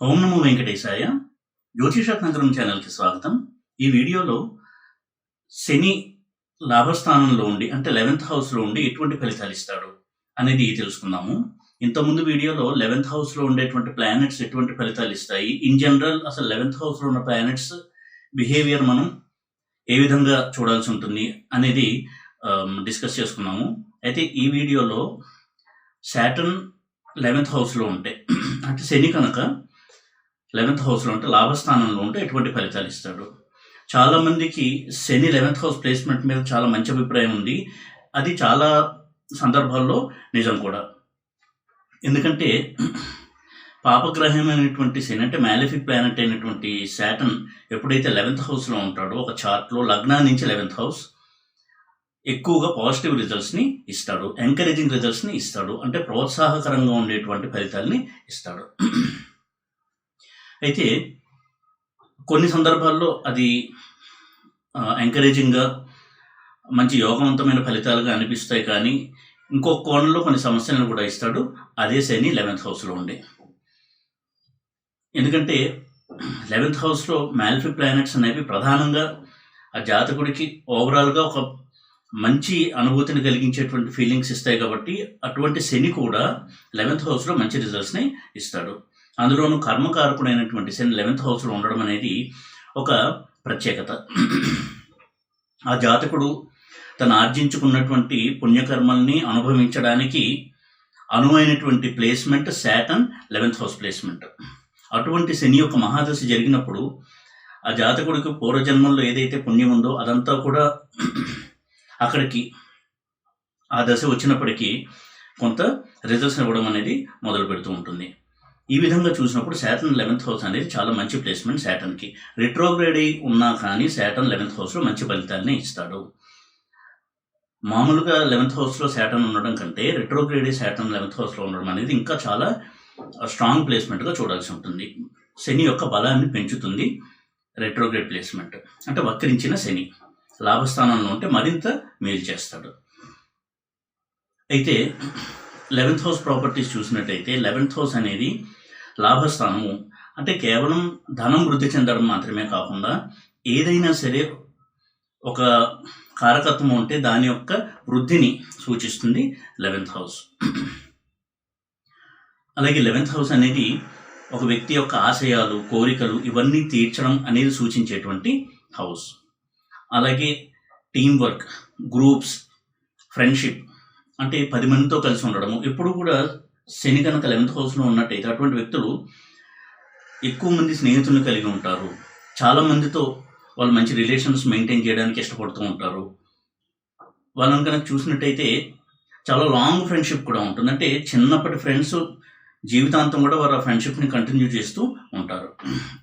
ఓం నమో వెంకటేశాయ. జ్యోతిషాత్నగరం ఛానల్కి స్వాగతం. ఈ వీడియోలో శని లాభస్థానంలో ఉండి అంటే 11th హౌస్లో ఉండి ఎటువంటి ఫలితాలు ఇస్తాడు అనేది తెలుసుకుందాము. ఇంతకుముందు వీడియోలో 11th హౌస్లో ఉండేటువంటి ప్లానెట్స్ ఎటువంటి ఫలితాలు ఇస్తాయి, ఇన్ జనరల్ అసలు 11th హౌస్లో ఉన్న ప్లానెట్స్ బిహేవియర్ మనం ఏ విధంగా చూడాల్సి ఉంటుంది అనేది డిస్కస్ చేసుకున్నాము. అయితే ఈ వీడియోలో సాటర్న్ 11th హౌస్లో ఉంటే అంటే శని కనుక 11th హౌస్లో ఉంటే లాభస్థానంలో ఉంటే ఎటువంటి ఫలితాలు ఇస్తాడు. చాలామందికి శని 11th హౌస్ ప్లేస్మెంట్ మీద చాలా మంచి అభిప్రాయం ఉంది. అది చాలా సందర్భాల్లో నిజం కూడా. ఎందుకంటే పాపగ్రహమైనటువంటి శని అంటే మ్యాలిఫిక్ ప్లానెట్ అయినటువంటి సాటర్న్ ఎప్పుడైతే 11th హౌస్లో ఉంటాడో ఒక చార్ట్లో లగ్నా నుంచి 11th హౌస్ ఎక్కువగా పాజిటివ్ రిజల్ట్స్ని ఇస్తాడు, ఎంకరేజింగ్ రిజల్ట్స్ని ఇస్తాడు, అంటే ప్రోత్సాహకరంగా ఉండేటువంటి ఫలితాలని ఇస్తాడు. అయితే కొన్ని సందర్భాల్లో అది ఎంకరేజింగ్గా మంచి యోగవంతమైన ఫలితాలుగా అనిపిస్తాయి, కానీ ఇంకొక కోణంలో కొన్ని సమస్యలను కూడా ఇస్తాడు అదే శని 11th హౌస్లో ఉండే. ఎందుకంటే 11th హౌస్లో మ్యాలిఫిక్ ప్లానెట్స్ అనేవి ప్రధానంగా ఆ జాతకుడికి ఓవరాల్గా ఒక మంచి అనుభూతిని కలిగించేటువంటి ఫీలింగ్స్ ఇస్తాయి. కాబట్టి అటువంటి శని కూడా 11th హౌస్లో మంచి రిజల్ట్స్ని ఇస్తాడు. అందులోనూ కర్మకారకుడైనటువంటి శని 11th హౌస్లో ఉండడం అనేది ఒక ప్రత్యేకత. ఆ జాతకుడు తను ఆర్జించుకున్నటువంటి పుణ్యకర్మల్ని అనుభవించడానికి అనువైనటువంటి placement Saturn 11th house placement. అటువంటి శని యొక్క మహాదశ జరిగినప్పుడు ఆ జాతకుడికి పూర్వజన్మల్లో ఏదైతే పుణ్యం ఉందో అదంతా కూడా అక్కడికి ఆ దశ వచ్చినప్పటికీ కొంత రిజల్ట్స్ ఇవ్వడం అనేది మొదలు పెడుతూ ఉంటుంది. ఈ విధంగా చూసినప్పుడు సాటర్న్ 11th హౌస్ అనేది చాలా మంచి ప్లేస్మెంట్. సాటర్న్కి రిట్రోగ్రేడ్ అయి ఉన్నా కానీ సాటర్న్ 11th హౌస్లో మంచి ఫలితాలని ఇస్తాడు. మామూలుగా 11th హౌస్లో సాటర్న్ ఉండడం కంటే రిట్రోగ్రేడ్ అయి సాటర్న్ 11th హౌస్లో ఉండడం అనేది ఇంకా చాలా స్ట్రాంగ్ ప్లేస్మెంట్గా చూడాల్సి ఉంటుంది. శని యొక్క బలాన్ని పెంచుతుంది రెట్రోగ్రేడ్ ప్లేస్మెంట్. అంటే వక్రించిన శని లాభస్థానంలో ఉంటే మరింత మేలు చేస్తాడు. అయితే 11th హౌస్ ప్రాపర్టీస్ చూసినట్టయితే 11th హౌస్ అనేది లాభస్థానము. అంటే కేవలం ధనం వృద్ధి చెందడం మాత్రమే కాకుండా ఏదైనా సరే ఒక కారకత్వం ఉంటే దాని యొక్క వృద్ధిని సూచిస్తుంది 11th హౌస్. అలాగే 11th హౌస్ అనేది ఒక వ్యక్తి యొక్క ఆశయాలు, కోరికలు ఇవన్నీ తీర్చడం అనేది సూచించేటువంటి హౌస్. అలాగే టీం వర్క్, గ్రూప్స్, ఫ్రెండ్షిప్ అంటే 10 మందితో కలిసి ఉండడము. ఎప్పుడు కూడా శని కనుక 11th హౌస్లో ఉన్నట్టయితే అటువంటి వ్యక్తులు ఎక్కువ మంది స్నేహితులను కలిగి ఉంటారు. చాలామందితో వాళ్ళు మంచి రిలేషన్స్ మెయింటైన్ చేయడానికి ఇష్టపడుతూ ఉంటారు. వాళ్ళని కనుక చూసినట్టయితే చాలా లాంగ్ ఫ్రెండ్షిప్ కూడా ఉంటుంది. అంటే చిన్నప్పటి ఫ్రెండ్స్ జీవితాంతం కూడా వారు ఆ ఫ్రెండ్షిప్ని కంటిన్యూ చేస్తూ ఉంటారు.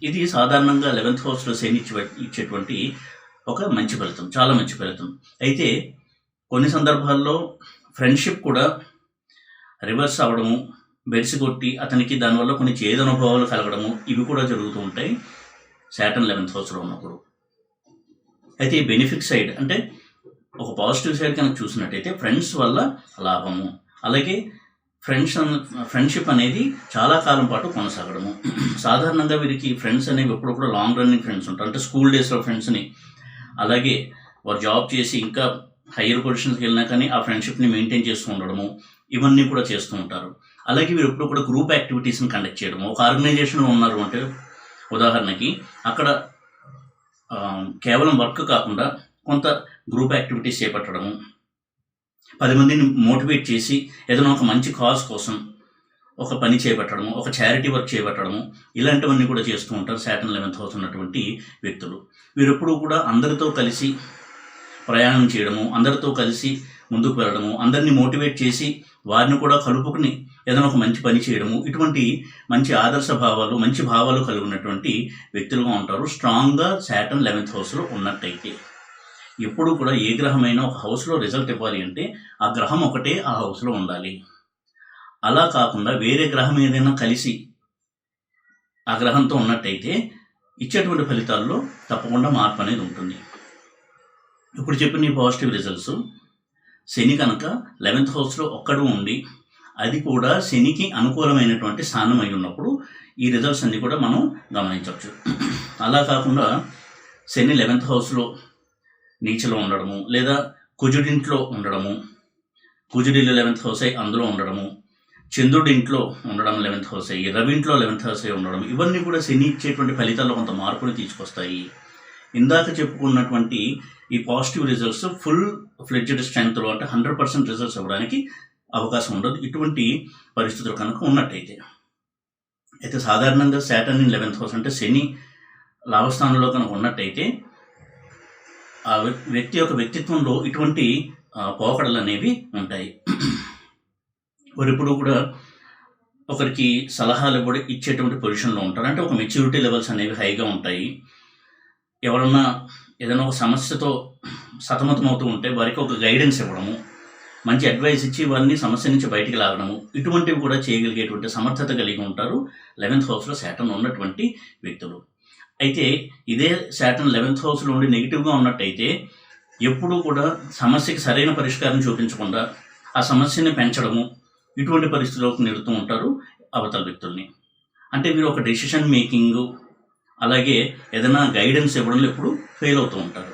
ఇది సాధారణంగా 11th హౌస్లో శని ఇచ్చేటువంటి ఒక మంచి ఫలితం, చాలా మంచి ఫలితం. అయితే కొన్ని సందర్భాల్లో ఫ్రెండ్షిప్ కూడా రివర్స్ అవ్వడము, బెడిసికొట్టి అతనికి దానివల్ల కొన్ని చేదు అనుభవాలు కలగడము ఇవి కూడా జరుగుతూ ఉంటాయి సాటర్న్ 11th హౌస్లో ఉన్నప్పుడు. అయితే ఈ బెనిఫిట్ సైడ్ అంటే ఒక పాజిటివ్ సైడ్ కనుక చూసినట్టయితే ఫ్రెండ్స్ వల్ల లాభము, అలాగే ఫ్రెండ్షిప్ అనేది చాలా కాలం పాటు కొనసాగడము. సాధారణంగా వీరికి ఫ్రెండ్స్ అనేవి ఎప్పుడు కూడా లాంగ్ రన్నింగ్ ఫ్రెండ్స్ ఉంటారు. అంటే స్కూల్ డేస్లో ఫ్రెండ్స్ని, అలాగే వారు జాబ్ చేసి ఇంకా హయ్యర్ పొజిషన్స్కి వెళ్ళినా కానీ ఆ ఫ్రెండ్షిప్ని మెయింటైన్ చేస్తూ ఉండడము ఇవన్నీ కూడా చేస్తూ ఉంటారు. అలాగే వీరు ఎప్పుడు కూడా గ్రూప్ యాక్టివిటీస్ని కండక్ట్ చేయడము. ఒక ఆర్గనైజేషన్లో ఉన్నారు అంటే ఉదాహరణకి అక్కడ కేవలం వర్క్ కాకుండా కొంత గ్రూప్ యాక్టివిటీస్ చేపట్టడము, 10 మందిని మోటివేట్ చేసి ఏదైనా ఒక మంచి కాజ్ కోసం ఒక పని చేపట్టడము, ఒక చారిటీ వర్క్ చేపట్టడము ఇలాంటివన్నీ కూడా చేస్తూ ఉంటారు సాటర్న్ 11th హౌస్ ఉన్నటువంటి వ్యక్తులు. వీరెప్పుడు కూడా అందరితో కలిసి ప్రయాణం చేయడము, అందరితో కలిసి ముందుకు వెళ్ళడము, అందరినీ మోటివేట్ చేసి వారిని కూడా కలుపుకుని ఏదైనా ఒక మంచి పని చేయడము, ఇటువంటి మంచి ఆదర్శ భావాలు, మంచి భావాలు కలిగి ఉన్నటువంటి వ్యక్తులుగా ఉంటారు స్ట్రాంగ్గా సాటర్న్ 11th హౌస్లో ఉన్నట్టయితే. ఎప్పుడు కూడా ఏ గ్రహమైనా ఒక హౌస్లో రిజల్ట్ ఇవ్వాలి అంటే ఆ గ్రహం ఒకటే ఆ హౌస్లో ఉండాలి. అలా కాకుండా వేరే గ్రహం ఏదైనా కలిసి ఆ గ్రహంతో ఉన్నట్టయితే ఇచ్చేటువంటి ఫలితాల్లో తప్పకుండా మార్పు అనేది ఉంటుంది. ఇప్పుడు చెప్పిన ఈ పాజిటివ్ రిజల్ట్స్ శని కనుక 11th హౌస్లో ఒక్కడు ఉండి అది కూడా శనికి అనుకూలమైనటువంటి స్థానం అయి ఉన్నప్పుడు ఈ రిజల్ట్స్ అన్నీ కూడా మనం గమనించవచ్చు. అలా కాకుండా శని 11th హౌస్లో నీచలో ఉండడము, లేదా కుజుడింట్లో ఉండడము, కుజుడిలో 11th హౌస్ అయి అందులో ఉండడము, చంద్రుడి ఇంట్లో ఉండడం 11th హౌస్ అయ్యి, రవి ఇంట్లో 11th హౌస్ అయి ఉండడం, ఇవన్నీ కూడా శని ఇచ్చేటువంటి ఫలితాల్లో కొంత మార్పుని తీసుకొస్తాయి. ఇందాక చెప్పుకున్నటువంటి ఈ పాజిటివ్ రిజల్ట్స్ ఫుల్ ఫ్లెడ్జ్డ్ స్ట్రెంగ్త్లో అంటే 100% రిజల్ట్స్ ఇవ్వడానికి అవకాశం ఉండదు ఇటువంటి పరిస్థితులు కనుక ఉన్నట్టయితే. అయితే సాధారణంగా సాటర్న్ ఇన్ 11th హౌస్ అంటే శని లాభస్థానంలో కనుక ఉన్నట్టయితే ఆ వ్యక్తి యొక్క వ్యక్తిత్వంలో ఇటువంటి పోకడలు అనేవి ఉంటాయి. వారిప్పుడు కూడా ఒకరికి సలహాలు కూడా ఇచ్చేటువంటి పొజిషన్లో ఉంటారు. అంటే ఒక మెచ్యూరిటీ లెవెల్స్ అనేవి హైగా ఉంటాయి. ఎవరన్నా ఏదైనా ఒక సమస్యతో సతమతమవుతూ ఉంటే వారికి ఒక గైడెన్స్ ఇవ్వడము, మంచి అడ్వైస్ ఇచ్చి వారిని సమస్య నుంచి బయటికి లాగడము, ఇటువంటివి కూడా చేయగలిగేటువంటి సమర్థత కలిగి ఉంటారు 11th హౌస్లో సాటర్న్ ఉన్నటువంటి వ్యక్తులు. అయితే ఇదే సాటర్న్ 11th హౌస్లో ఉండి నెగిటివ్గా ఉన్నట్టయితే ఎప్పుడూ కూడా సమస్యకి సరైన పరిష్కారం చూపించకుండా ఆ సమస్యని పెంచడము, ఇటువంటి పరిస్థితుల్లోకి నెడుతూ ఉంటారు అవతల వ్యక్తుల్ని. అంటే వీరు ఒక డెసిషన్ మేకింగ్, అలాగే ఏదైనా గైడెన్స్ ఇవ్వడంలో ఎప్పుడు ఫెయిల్ అవుతూ ఉంటారు.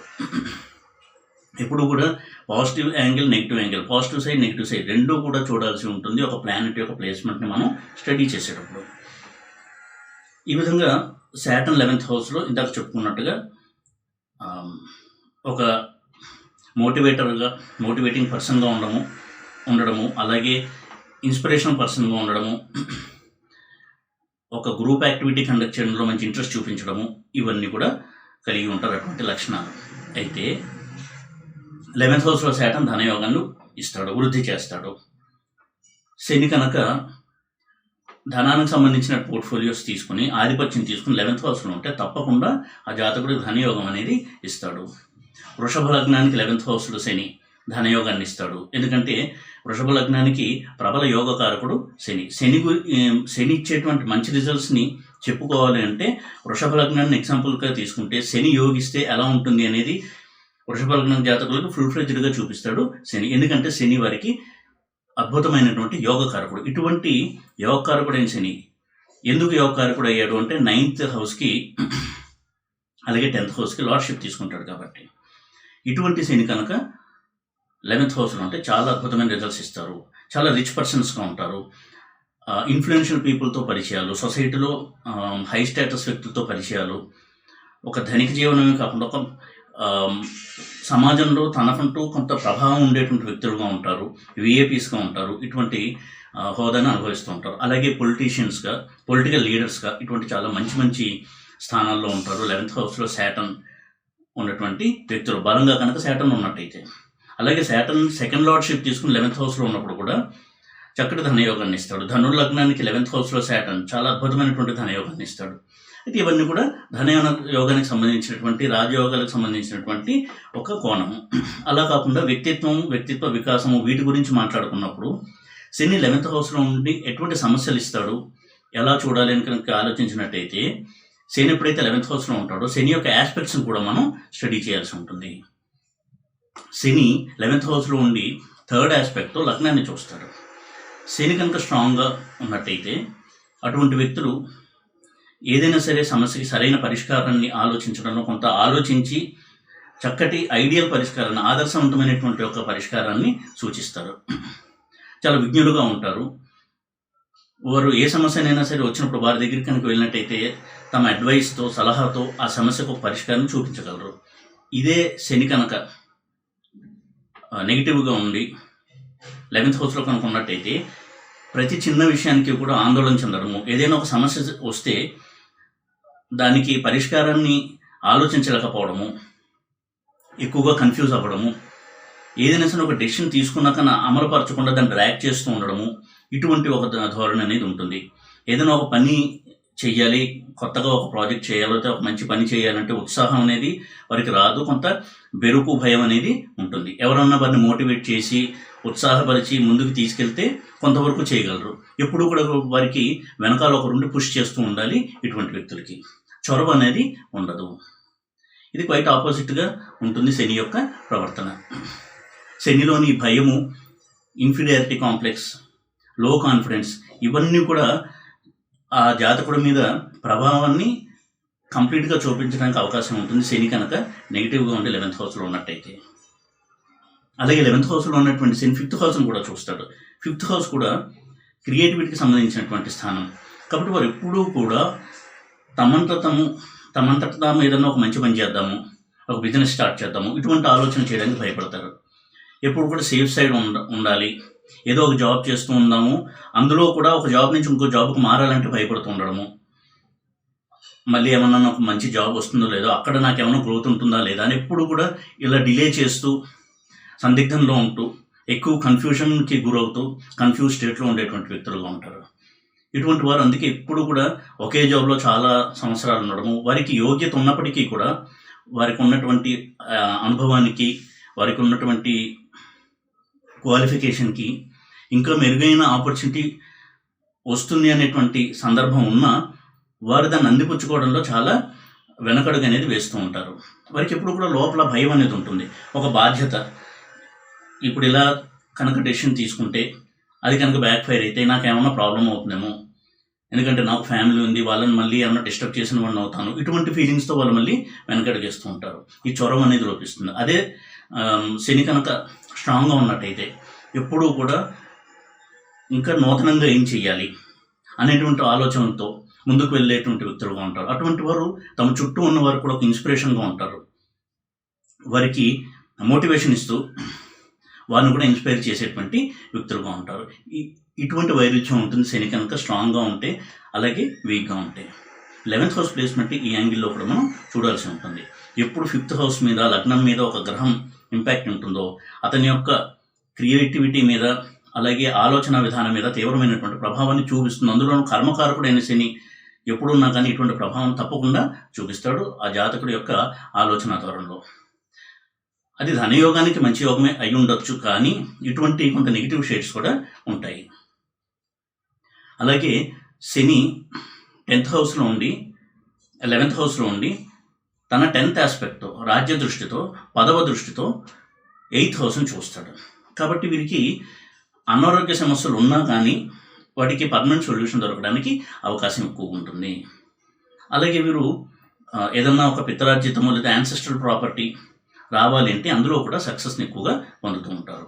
ఎప్పుడు కూడా positive angle, negative angle, positive side, negative side రెండూ కూడా చూడాల్సి ఉంటుంది ఒక ప్లానెట్ యొక్క ప్లేస్మెంట్ని మనం స్టడీ చేసేటప్పుడు. ఈ విధంగా సాటర్న్ 11th హౌస్లో ఇందాక చెప్పుకున్నట్టుగా ఒక మోటివేటింగ్ పర్సన్గా ఉండడము, అలాగే ఇన్స్పిరేషనల్ పర్సన్గా ఉండడము, ఒక గ్రూప్ యాక్టివిటీ కండక్ట్ చేయడంలో మంచి ఇంట్రెస్ట్ చూపించడము, ఇవన్నీ కూడా కలిగి ఉంటారు అటువంటి లక్షణాలు. అయితే 11th హౌస్లో సాటర్న్ ధనయోగాన్ని ఇస్తాడు, వృద్ధి చేస్తాడు. శని కనుక ధనానికి సంబంధించిన పోర్ట్ఫోలియోస్ తీసుకుని ఆధిపత్యం తీసుకుని 11th హౌస్లో ఉంటే తప్పకుండా ఆ జాతకుడికి ధనయోగం అనేది ఇస్తాడు. వృషభ లగ్నానికి 11th హౌస్లో శని ధనయోగాన్ని ఇస్తాడు. ఎందుకంటే వృషభ లగ్నానికి ప్రబల యోగకారకుడు శని. శని ఇచ్చేటువంటి మంచి రిజల్ట్స్ని చెప్పుకోవాలి అంటే వృషభ లగ్నాన్ని ఎగ్జాంపుల్గా తీసుకుంటే శని యోగిస్తే ఎలా ఉంటుంది అనేది వృషభ లగ్నం జాతకులకు ఫుల్ ఫ్లెడ్జ్డ్గా చూపిస్తాడు శని. ఎందుకంటే శని వారికి అద్భుతమైనటువంటి యోగకారకుడు. ఇటువంటి యోగకారకుడైన శని ఎందుకు యోగకారకుడు అయ్యాడు అంటే 9th హౌస్కి అలాగే 10th హౌస్కి లార్డ్షిప్ తీసుకుంటాడు కాబట్టి. ఇటువంటి శని కనుక 11th హౌస్లో ఉంటే చాలా అద్భుతమైన రిజల్ట్స్ ఇస్తారు. చాలా రిచ్ పర్సన్స్గా ఉంటారు. ఇన్ఫ్లుయెన్షియల్ పీపుల్తో పరిచయాలు, సొసైటీలో హై స్టేటస్ వ్యక్తులతో పరిచయాలు, ఒక ధనిక జీవనమే కాకుండా ఒక సమాజంలో తనకంటూ కొంత ప్రభావం ఉండేటువంటి వ్యక్తులుగా ఉంటారు, విఏపీస్గా ఉంటారు. ఇటువంటి హోదాను అనుభవిస్తూ ఉంటారు. అలాగే పొలిటికల్ లీడర్స్గా ఇటువంటి చాలా మంచి స్థానాల్లో ఉంటారు 11th హౌస్లో సాటర్న్ ఉన్నటువంటి వ్యక్తులు, బలంగా కనుక సాటర్న్ ఉన్నట్టయితే. అలాగే సాటర్న్ సెకండ్ లార్డ్షిప్ తీసుకుని 11th హౌస్లో ఉన్నప్పుడు కూడా చక్కటి ధనయోగాన్ని ఇస్తాడు. ధనుర్ లగ్నానికి 11th హౌస్లో సాటర్న్ చాలా అద్భుతమైనటువంటి ధనయోగాన్ని ఇస్తాడు. అయితే ఇవన్నీ కూడా ధనయోగానికి సంబంధించినటువంటి, రాజయోగాలకు సంబంధించినటువంటి ఒక కోణము. అలా కాకుండా వ్యక్తిత్వ వికాసము వీటి గురించి మాట్లాడుకున్నప్పుడు శని 11th హౌస్లో ఉండి ఎటువంటి సమస్యలు ఇస్తాడు, ఎలా చూడాలి అని కనుక ఆలోచించినట్టయితే శని ఎప్పుడైతే 11th హౌస్లో ఉంటాడో శని యొక్క ఆస్పెక్ట్స్ని కూడా మనం స్టడీ చేయాల్సి ఉంటుంది. శని 11th హౌస్లో ఉండి థర్డ్ ఆస్పెక్ట్తో లగ్నాన్ని చూస్తాడు. శని కనుక స్ట్రాంగ్గా ఉన్నట్టయితే అటువంటి వ్యక్తులు ఏదైనా సరే సమస్యకి సరైన పరిష్కారాన్ని ఆలోచించడంలో కొంత ఆలోచించి చక్కటి ఐడియల్ పరిష్కారాన్ని, ఆదర్శవంతమైనటువంటి ఒక పరిష్కారాన్ని సూచిస్తారు. చాలా విజ్ఞులుగా ఉంటారు. వారు ఏ సమస్యనైనా సరే వచ్చినప్పుడు వారి దగ్గరికి కనుక వెళ్ళినట్టయితే తమ అడ్వైస్తో, సలహాతో ఆ సమస్యకు పరిష్కారం చూపించగలరు. ఇదే శని కనుక నెగిటివ్గా ఉండి 11th హౌస్లో కనుక ఉన్నట్టయితే ప్రతి చిన్న విషయానికి కూడా ఆందోళన చెందడము, ఏదైనా ఒక సమస్య వస్తే దానికి పరిష్కారాన్ని ఆలోచించలేకపోవడము, ఎక్కువగా కన్ఫ్యూజ్ అవ్వడము, ఏదైనా సరే ఒక డెసిషన్ తీసుకున్నాక అమలుపరచకుండా దాన్ని డ్రాగ్ చేస్తూ ఉండడము, ఇటువంటి ఒక ధోరణి అనేది ఉంటుంది. ఏదైనా ఒక పని చెయ్యాలి, కొత్తగా ఒక ప్రాజెక్ట్ చేయాలి, ఒక మంచి పని చేయాలంటే ఉత్సాహం అనేది వారికి రాదు. కొంత బెరుకు, భయం అనేది ఉంటుంది. ఎవరన్నా వారిని మోటివేట్ చేసి ఉత్సాహపరిచి ముందుకు తీసుకెళ్తే కొంతవరకు చేయగలరు. ఎప్పుడు కూడా వారికి వెనకాల ఒకరుండి పుష్ చేస్తూ ఉండాలి. ఇటువంటి వ్యక్తులకి చొరవ అనేది ఉండదు. ఇది క్వైట్ ఆపోజిట్గా ఉంటుంది శని యొక్క ప్రవర్తన. శనిలోని భయము, ఇన్ఫీరియారిటీ కాంప్లెక్స్, లో కాన్ఫిడెన్స్ ఇవన్నీ కూడా ఆ జాతకుడి మీద ప్రభావాన్ని కంప్లీట్గా చూపించడానికి అవకాశం ఉంటుంది శని కనుక నెగిటివ్గా ఉండి 11th హౌస్లో ఉన్నట్టయితే. అలాగే 11th హౌస్లో ఉన్నటువంటి శని 5th హౌస్ను కూడా చూస్తాడు. 5th హౌస్ కూడా క్రియేటివిటీకి సంబంధించినటువంటి స్థానం కాబట్టి వారు ఎప్పుడూ కూడా తమంతట తాము ఏదన్నా ఒక మంచి పని చేద్దాము, ఒక బిజినెస్ స్టార్ట్ చేద్దాము, ఇటువంటి ఆలోచన చేయడానికి భయపడతారు. ఎప్పుడు కూడా సేఫ్ సైడ్ ఉండాలి, ఏదో ఒక జాబ్ చేస్తూ ఉందాము, అందులో కూడా ఒక జాబ్ నుంచి ఇంకో జాబ్కి మారాలంటే భయపడుతూ ఉండడము, మళ్ళీ ఏమన్నా నాకు మంచి జాబ్ వస్తుందో లేదో, అక్కడ నాకు ఏమైనా గ్రోత్ ఉంటుందా లేదా అని ఎప్పుడు కూడా ఇలా డిలే చేస్తూ సందిగ్ధంలో ఉంటూ ఎక్కువ కన్ఫ్యూషన్కి గురవుతూ కన్ఫ్యూజ్ స్టేట్లో ఉండేటువంటి వ్యక్తులుగా ఉంటారు. ఇటువంటి వారు అందుకే ఎప్పుడు కూడా ఒకే జాబ్లో చాలా సంవత్సరాలు ఉండడము, వారికి యోగ్యత ఉన్నప్పటికీ కూడా వారికి ఉన్నటువంటి అనుభవానికి, వారికి ఉన్నటువంటి క్వాలిఫికేషన్కి ఇంకా మెరుగైన ఆపర్చునిటీ వస్తుంది అనేటువంటి సందర్భం ఉన్నా వారు దాన్ని అందిపుచ్చుకోవడంలో చాలా వెనకడుగు అనేది వేస్తూ ఉంటారు. వారికి ఎప్పుడు కూడా లోపల భయం అనేది ఉంటుంది, ఒక బాధ్యత. ఇప్పుడు ఇలా కనుక డెసిషన్ తీసుకుంటే అది కనుక బ్యాక్ ఫైర్ అయితే నాకేమన్నా ప్రాబ్లం అవుతుందేమో, ఎందుకంటే నాకు ఫ్యామిలీ ఉంది, వాళ్ళని మళ్ళీ ఏమన్నా డిస్టర్బ్ చేసిన వాడిని అవుతాను, ఇటువంటి ఫీలింగ్స్తో వాళ్ళు మళ్ళీ వెనకడుగేస్తూ ఉంటారు. ఈ చొరవ అనేది లోపిస్తుంది. అదే శని కనుక స్ట్రాంగ్గా ఉన్నట్టయితే ఎప్పుడూ కూడా ఇంకా నూతనంగా ఏం చెయ్యాలి అనేటువంటి ఆలోచనతో ముందుకు వెళ్ళేటువంటి వ్యక్తులుగా ఉంటారు. అటువంటి వారు తమ చుట్టూ ఉన్న వారు కూడా ఒక ఇన్స్పిరేషన్గా ఉంటారు, వారికి మోటివేషన్ ఇస్తూ వారిని కూడా ఇన్స్పైర్ చేసేటువంటి వ్యక్తులుగా ఉంటారు. ఇటువంటి వైరుధ్యం ఉంటుంది శని కనుక స్ట్రాంగ్గా ఉంటే, అలాగే వీక్గా ఉంటే. 11th హౌస్ ప్లేస్మెంట్ ఈ యాంగిల్లో కూడా మనం చూడాల్సి ఉంటుంది. ఎప్పుడు 5th హౌస్ మీద, లగ్నం మీద ఒక గ్రహం ఇంపాక్ట్ ఉంటుందో అతని యొక్క క్రియేటివిటీ మీద, అలాగే ఆలోచన విధానం మీద తీవ్రమైనటువంటి ప్రభావాన్ని చూపిస్తుంది. అందులోనూ కర్మకారకుడైన శని ఎప్పుడున్నా కానీ ఇటువంటి ప్రభావం తప్పకుండా చూపిస్తాడు ఆ జాతకుడి యొక్క ఆలోచన ధోరణిలో. అది ధనయోగానికి మంచి యోగమే అయి ఉండొచ్చు, కానీ ఇటువంటి కొంత నెగిటివ్ షేడ్స్ కూడా ఉంటాయి. అలాగే శని 10th హౌస్లో ఉండి 11th హౌస్లో ఉండి తన 10th ఆస్పెక్ట్తో, రాజ్య దృష్టితో, పదవ దృష్టితో 8th హౌస్ని చూస్తాడు. కాబట్టి వీరికి అనారోగ్య సమస్యలు ఉన్నా కానీ వాటికి పర్మనెంట్ సొల్యూషన్ దొరకడానికి అవకాశం ఎక్కువ ఉంటుంది. అలాగే వీరు ఏదన్నా ఒక పితరార్జితము లేదా యాన్సెస్ట్రల్ ప్రాపర్టీ రావాలి అంటే అందులో కూడా సక్సెస్ని ఎక్కువగా పొందుతూ ఉంటారు.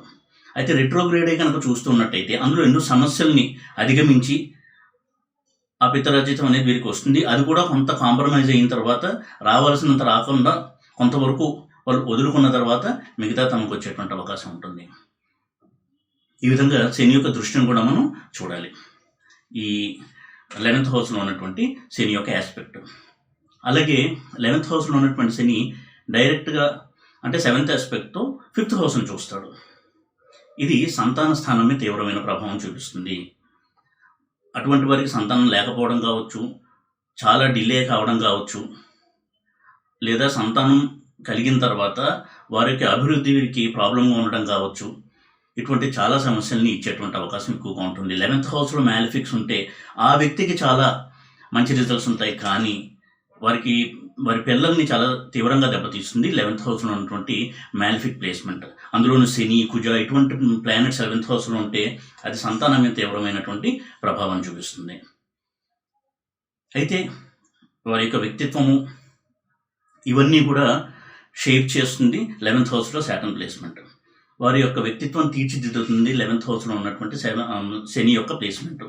అయితే రెట్రోగ్రేడే కనుక చూస్తున్నట్టయితే అందులో ఎన్నో సమస్యల్ని అధిగమించి ఆ పితరార్జితం అనేది వీరికి వస్తుంది. అది కూడా కొంత కాంప్రమైజ్ అయిన తర్వాత, రావాల్సినంత రాకుండా కొంతవరకు వాళ్ళు వదులుకున్న తర్వాత మిగతా తమకు వచ్చేటువంటి అవకాశం ఉంటుంది. ఈ విధంగా శని యొక్క దృష్టిని కూడా మనం చూడాలి, ఈ 11th హౌస్లో ఉన్నటువంటి శని యొక్క ఆస్పెక్ట్. అలాగే 11th హౌస్లో ఉన్నటువంటి శని డైరెక్ట్గా అంటే 7th ఆస్పెక్ట్తో 5th హౌస్ని చూస్తాడు. ఇది సంతాన స్థానం మీద తీవ్రమైన ప్రభావం చూపిస్తుంది. అటువంటి వారికి సంతానం లేకపోవడం కావచ్చు, చాలా డిలే కావడం కావచ్చు, లేదా సంతానం కలిగిన తర్వాత వారికి అభివృద్ధికి ప్రాబ్లంగా ఉండడం కావచ్చు, ఇటువంటి చాలా సమస్యల్ని ఇచ్చేటువంటి అవకాశం ఎక్కువగా ఉంటుంది. 11th హౌస్లో మ్యాలిఫిక్స్ ఉంటే ఆ వ్యక్తికి చాలా మంచి రిజల్ట్స్ ఉంటాయి, కానీ వారి పిల్లల్ని చాలా తీవ్రంగా దెబ్బతీస్తుంది 11th హౌస్లో ఉన్నటువంటి మ్యాలిఫిక్ ప్లేస్మెంట్. అందులోనూ శని, కుజ ఇటువంటి ప్లానెట్స్ 11th హౌస్లో ఉంటే అది సంతానం మీద తీవ్రమైనటువంటి ప్రభావం చూపిస్తుంది. అయితే వారి యొక్క వ్యక్తిత్వము ఇవన్నీ కూడా షేప్ చేస్తుంది 11th హౌస్లో సాటర్న్ ప్లేస్మెంట్. వారి యొక్క వ్యక్తిత్వం తీర్చిదిద్దుతుంది 11th హౌస్లో ఉన్నటువంటి శని యొక్క ప్లేస్మెంట్.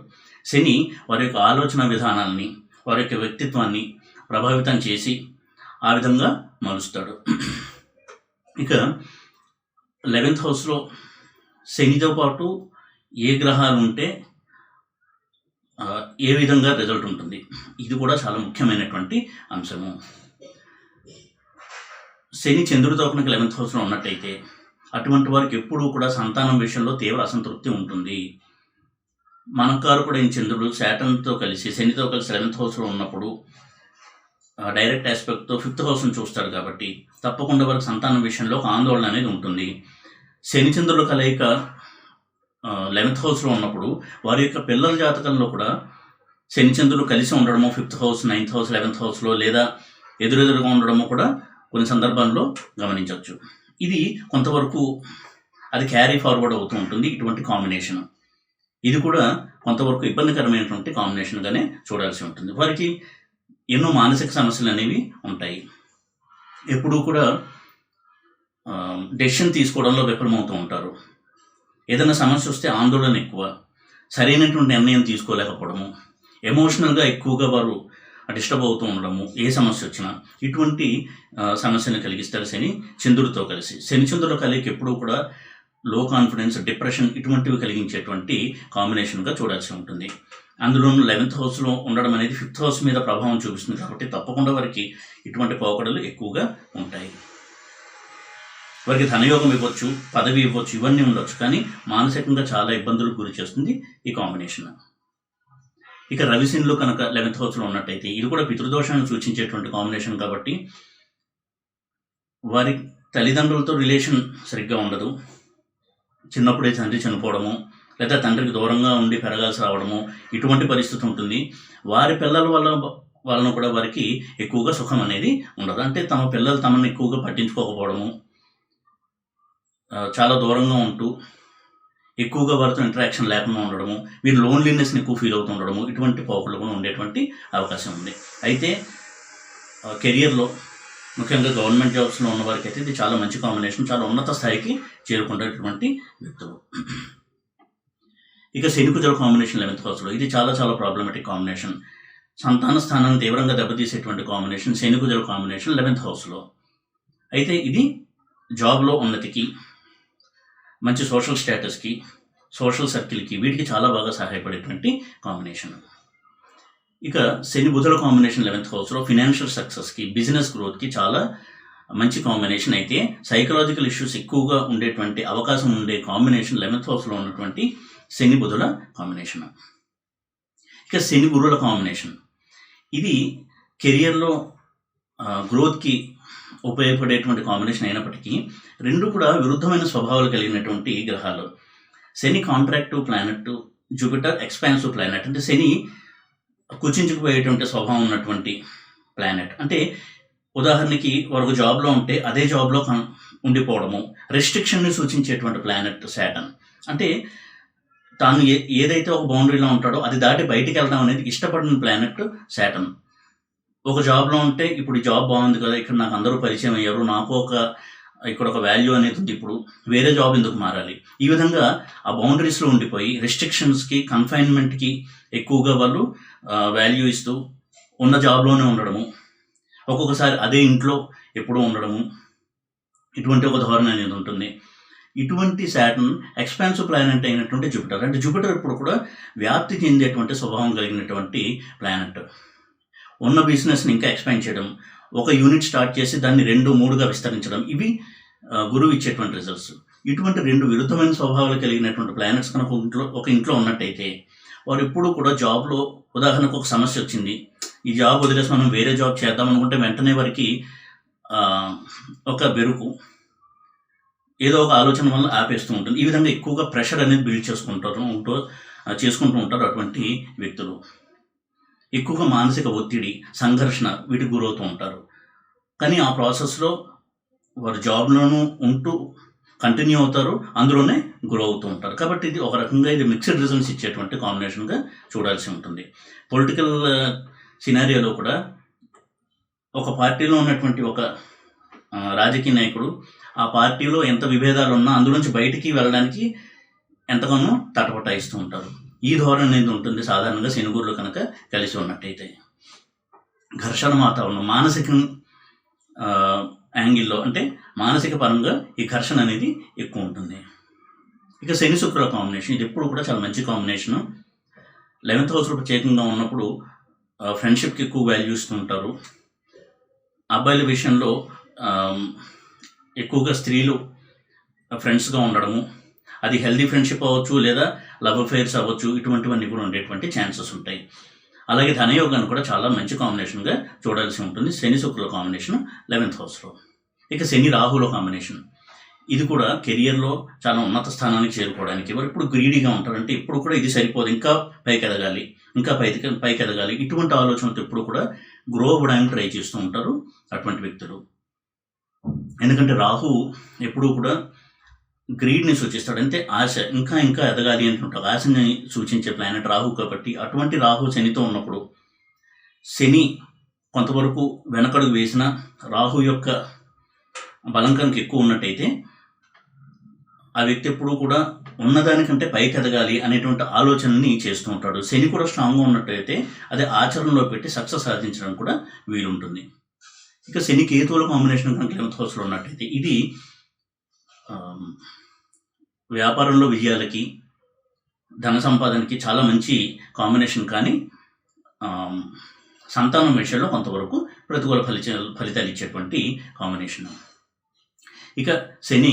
శని వారి యొక్క ఆలోచన విధానాన్ని, వారి యొక్క వ్యక్తిత్వాన్ని ప్రభావితం చేసి ఆ విధంగా మలుస్తాడు. ఇక 11th హౌస్లో శనితో పాటు ఏ గ్రహాలు ఉంటే ఏ విధంగా రిజల్ట్ ఉంటుంది, ఇది కూడా చాలా ముఖ్యమైనటువంటి అంశము. శని చంద్రుడితో కనుక 11th హౌస్లో ఉన్నట్టయితే అటువంటి వారికి ఎప్పుడూ కూడా సంతానం విషయంలో తీవ్ర అసంతృప్తి ఉంటుంది. మనకారకుడైన చంద్రుడు శాటర్న్తో కలిసి, శనితో కలిసి 11th హౌస్లో ఉన్నప్పుడు డైరెక్ట్ ఆస్పెక్ట్తో 5th హౌస్ని చూస్తాడు కాబట్టి తప్పకుండా వారికి సంతానం విషయంలో ఒక ఆందోళన అనేది ఉంటుంది. శని చంద్రుల కలయిక 11th హౌస్లో ఉన్నప్పుడు వారి యొక్క పిల్లల జాతకంలో కూడా శని చంద్రులు కలిసి ఉండడము 5th house, 9th house, 11th హౌస్లో లేదా ఎదురెదురుగా ఉండడము కూడా కొన్ని సందర్భాల్లో గమనించవచ్చు. ఇది కొంతవరకు అది క్యారీ ఫార్వర్డ్ అవుతూ ఉంటుంది ఇటువంటి కాంబినేషన్. ఇది కూడా కొంతవరకు ఇబ్బందికరమైనటువంటి కాంబినేషన్గానే చూడాల్సి ఉంటుంది. వారికి ఎన్నో మానసిక సమస్యలు అనేవి ఉంటాయి. ఎప్పుడూ కూడా డెసిషన్ తీసుకోవడంలో విఫలమవుతూ ఉంటారు. ఏదైనా సమస్య వస్తే ఆందోళన ఎక్కువ, సరైనటువంటి నిర్ణయం తీసుకోలేకపోవడము, ఎమోషనల్గా ఎక్కువగా వారు డిస్టర్బ్ అవుతూ ఉండడము, ఏ సమస్య వచ్చినా ఇటువంటి సమస్యను కలిగిస్తారు శని చంద్రుడితో కలిసి. శని చంద్రుల కలయిక ఎప్పుడూ కూడా లో కాన్ఫిడెన్స్, డిప్రెషన్ ఇటువంటివి కలిగించేటువంటి కాంబినేషన్గా చూడాల్సి ఉంటుంది. అందులోనూ 11th హౌస్లో ఉండడం అనేది 5th హౌస్ మీద ప్రభావం చూపిస్తుంది కాబట్టి తప్పకుండా వారికి ఇటువంటి పోకడలు ఎక్కువగా ఉంటాయి. వారికి ధనయోగం ఇవ్వచ్చు, పదవి ఇవ్వచ్చు, ఇవన్నీ ఉండొచ్చు, కానీ మానసికంగా చాలా ఇబ్బందులకు గురి చేస్తుంది ఈ కాంబినేషన్. ఇక రవిశనిలో కనుక 11th హౌస్లో ఉన్నట్టయితే ఇది కూడా పితృదోషాన్ని సూచించేటువంటి కాంబినేషన్ కాబట్టి వారి తల్లిదండ్రులతో రిలేషన్ సరిగ్గా ఉండదు. చిన్నప్పుడే తండ్రి చనిపోవడము, లేదా తండ్రికి దూరంగా ఉండి పెరగాల్సి రావడము, ఇటువంటి పరిస్థితి ఉంటుంది. వారి పిల్లల వలన కూడా వారికి ఎక్కువగా సుఖం అనేది ఉండదు. అంటే తమ పిల్లలు తమను ఎక్కువగా పట్టించుకోకపోవడము, చాలా దూరంగా ఉంటూ ఎక్కువగా వారితో ఇంటరాక్షన్ లేకుండా ఉండడము, వీరు లోన్లీనెస్ని ఎక్కువ ఫీల్ అవుతూ ఉండడము, ఇటువంటి పోకలు కూడా ఉండేటువంటి అవకాశం ఉంది. అయితే కెరియర్లో ముఖ్యంగా గవర్నమెంట్ జాబ్స్లో ఉన్న వారికి అయితే ఇది చాలా మంచి కాంబినేషన్, చాలా ఉన్నత స్థాయికి చేరుకునేటువంటి వ్యక్తులు. ఇక శని కుజుల కాంబినేషన్ 11th హౌస్లో ఇది చాలా చాలా ప్రాబ్లమేటిక్ కాంబినేషన్. సంతాన స్థానాన్ని తీవ్రంగా దెబ్బతీసేటువంటి కాంబినేషన్ శని కుజుల కాంబినేషన్ 11th హౌస్లో. అయితే ఇది జాబ్లో ఉన్నతికి, మంచి సోషల్ స్టేటస్కి, సోషల్ సర్కిల్కి, వీటికి చాలా బాగా సహాయపడేటువంటి కాంబినేషన్. ఇక శని బుధుల కాంబినేషన్ 11th హౌస్లో ఫినాన్షియల్ సక్సెస్కి, బిజినెస్ గ్రోత్కి చాలా మంచి కాంబినేషన్. అయితే సైకలాజికల్ ఇష్యూస్ ఎక్కువగా ఉండేటువంటి అవకాశం ఉండే కాంబినేషన్ 11th హౌస్లో ఉన్నటువంటి శని బుధుల కాంబినేషన్. ఇక శని గురువుల కాంబినేషన్ ఇది కెరియర్లో గ్రోత్కి ఉపయోగపడేటువంటి కాంబినేషన్ అయినప్పటికీ రెండు కూడా విరుద్ధమైన స్వభావాలు కలిగినటువంటి గ్రహాలు. శని కాంట్రాక్టివ్ ప్లానెట్, జూపిటర్ ఎక్స్పాన్సివ్ ప్లానెట్. అంటే శని కుచించుకుపోయేటువంటి స్వభావం ఉన్నటువంటి ప్లానెట్. అంటే ఉదాహరణకి ఒక జాబ్లో ఉంటే అదే జాబ్లో ఉండిపోవడము, రెస్ట్రిక్షన్ని సూచించేటువంటి ప్లానెట్ శాటర్న్. అంటే తాను ఏదైతే ఒక బౌండరీలో ఉంటాడో అది దాటి బయటికి వెళ్ళడం అనేది ఇష్టపడిన ప్లానెట్ శాటర్న్. ఒక జాబ్లో ఉంటే ఇప్పుడు ఈ జాబ్ బాగుంది కదా, ఇక్కడ నాకు అందరూ పరిచయం అయ్యారు, నాకు ఇక్కడ ఒక వాల్యూ అనేది ఉంది, ఇప్పుడు వేరే జాబ్ ఎందుకు మారాలి, ఈ విధంగా ఆ బౌండరీస్లో ఉండిపోయి రెస్ట్రిక్షన్స్కి, కన్ఫైన్మెంట్కి ఎక్కువగా వాళ్ళు వాల్యూ ఇస్తూ ఉన్న జాబ్లోనే ఉండడము, ఒక్కొక్కసారి అదే ఇంట్లో ఎప్పుడూ ఉండడము, ఇటువంటి ఒక ధోరణి అనేది ఉంటుంది. ఇటువంటి శాటర్న్ ఎక్స్పాన్సివ్ ప్లానెట్ అయినటువంటి జూపిటర్. అంటే జూపిటర్ ఇప్పుడు కూడా వ్యాప్తి చెందేటువంటి స్వభావం కలిగినటువంటి ప్లానెట్. ఉన్న బిజినెస్ని ఇంకా ఎక్స్పాండ్ చేయడం, ఒక యూనిట్ స్టార్ట్ చేసి దాన్ని 2-3గా విస్తరించడం, ఇవి గురువు ఇచ్చేటువంటి రిజల్ట్స్. ఇటువంటి రెండు విరుద్ధమైన స్వభావాలు కలిగినటువంటి ప్లానెట్స్ కనుక ఒక ఇంట్లో ఉన్నట్టయితే వారు ఎప్పుడూ కూడా జాబ్లో, ఉదాహరణకు ఒక సమస్య వచ్చింది, ఈ జాబ్ వదిలేసి మనం వేరే జాబ్ చేద్దాం అనుకుంటే వెంటనే వారికి ఒక బెరుకు, ఏదో ఒక ఆలోచన వల్ల ఆపేస్తూ ఉంటుంది. ఈ విధంగా ఎక్కువగా ప్రెషర్ అనేది బిల్డ్ చేసుకుంటూ ఉంటారు అటువంటి వ్యక్తులు. ఎక్కువగా మానసిక ఒత్తిడి, సంఘర్షణ వీటికి గురవుతూ ఉంటారు. కానీ ఆ ప్రాసెస్లో వారు జాబ్లోనూ ఉంటూ కంటిన్యూ అవుతారు, అందులోనే గ్రో అవుతూ ఉంటారు. కాబట్టి ఇది ఒక రకంగా ఇది మిక్స్డ్ రిజల్ట్స్ ఇచ్చేటువంటి కాంబినేషన్గా చూడాల్సి ఉంటుంది. పొలిటికల్ సినారియోలో కూడా ఒక పార్టీలో ఉన్నటువంటి ఒక రాజకీయ నాయకుడు ఆ పార్టీలో ఎంత విభేదాలు ఉన్నా అందులోంచి బయటికి వెళ్ళడానికి ఎంతగానో తటపటాయిస్తూ ఉంటారు. ఈ ధోరణి అనేది ఉంటుంది సాధారణంగా శనిగురులు కనుక కలిసి ఉన్నట్టయితే. ఘర్షణ వాతావరణం, మానసిక యాంగిల్లో అంటే మానసిక పరంగా ఈ ఘర్షణ అనేది ఎక్కువ ఉంటుంది. ఇక శని శుక్ర కాంబినేషన్ ఇది ఎప్పుడు కూడా చాలా మంచి కాంబినేషను. 11th హౌస్లో ప్రత్యేకంగా ఉన్నప్పుడు ఫ్రెండ్షిప్కి ఎక్కువ వాల్యూ ఇస్తూ ఉంటారు. అబ్బాయిల విషయంలో ఎక్కువగా స్త్రీలు ఫ్రెండ్స్గా ఉండడము, అది హెల్దీ ఫ్రెండ్షిప్ అవ్వచ్చు, లేదా లవ్ అఫైర్స్ అవ్వచ్చు, ఇటువంటివన్నీ కూడా ఉండేటువంటి ఛాన్సెస్ ఉంటాయి. అలాగే ధనయోగాన్ని కూడా చాలా మంచి కాంబినేషన్గా చూడాల్సి ఉంటుంది శని శుక్రుల కాంబినేషన్ 11th హౌస్లో. ఇక శని రాహుల కాంబినేషన్ ఇది కూడా కెరియర్లో చాలా ఉన్నత స్థానానికి చేరుకోవడానికి వారు ఇప్పుడు గ్రీడీగా ఉంటారంటే ఇప్పుడు కూడా ఇది సరిపోదు, ఇంకా పైకి ఎదగాలి, ఇంకా పైకి ఎదగాలి, ఇటువంటి ఆలోచనతో ఎప్పుడు కూడా గ్రో అవ్వడానికి ట్రై చేస్తూ ఉంటారు అటువంటి వ్యక్తులు. ఎందుకంటే రాహు ఎప్పుడూ కూడా గ్రీడ్ని సూచిస్తాడు. అంటే ఆశ, ఇంకా ఇంకా ఎదగాలి అనేటువంటి ఒక ఆశని సూచించే ప్లానెట్ రాహు కాబట్టి అటువంటి రాహు శనితో ఉన్నప్పుడు శని కొంతవరకు వెనకడుగు వేసిన రాహు యొక్క బలం కనుక ఎక్కువ ఉన్నట్టయితే ఆ వ్యక్తి ఎప్పుడూ కూడా ఉన్నదానికంటే పైకి ఎదగాలి అనేటువంటి ఆలోచనని చేస్తూ ఉంటాడు. శని కూడా స్ట్రాంగ్గా ఉన్నట్టయితే అది ఆచరణలో పెట్టి సక్సెస్ సాధించడం కూడా వీలుంటుంది. ఇక శని కేతువుల కాంబినేషన్ కనుక 11th హౌస్లో ఉన్నట్టయితే ఇది వ్యాపారంలో విజయాలకి, ధన సంపాదనకి చాలా మంచి కాంబినేషన్. కానీ సంతానం విషయంలో కొంతవరకు ప్రతికూల ఫలితాలు ఇచ్చేటువంటి కాంబినేషన్. ఇక శని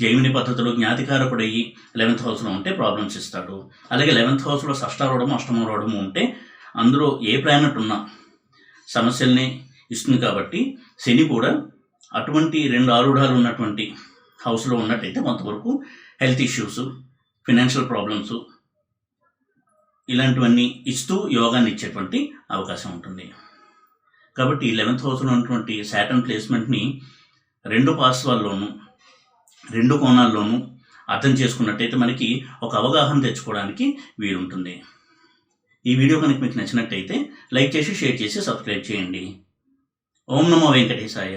జైమిని పద్ధతిలో జ్ఞాతికారకుడయ్యి 11th హౌస్లో ఉంటే ప్రాబ్లమ్స్ ఇస్తాడు. అలాగే 11th హౌస్లో షష్టారూఢము, అష్టమారూఢము ఉంటే అందులో ఏ ప్లానెట్ ఉన్నా సమస్యల్ని ఇస్తుంది. కాబట్టి శని కూడా అటువంటి 2 ఆరూఢాలు ఉన్నటువంటి హౌస్లో ఉన్నట్టయితే కొంతవరకు హెల్త్ ఇష్యూస్, ఫినాన్షియల్ ప్రాబ్లమ్స్ ఇలాంటివన్నీ ఇస్తూ యోగాన్ని ఇచ్చేటువంటి అవకాశం ఉంటుంది. కాబట్టి 11th హౌస్లో ఉన్నటువంటి సాటర్న్ ప్లేస్మెంట్ని 2 పార్శ్వాల్లోనూ 2 కోణాల్లోనూ అర్థం చేసుకున్నట్టయితే మనకి ఒక అవగాహన తెచ్చుకోవడానికి వీలుంటుంది. ఈ వీడియో కనుక మీకు నచ్చినట్టయితే లైక్ చేసి, షేర్ చేసి, సబ్స్క్రైబ్ చేయండి. ఓం నమో వెంకటేశాయ.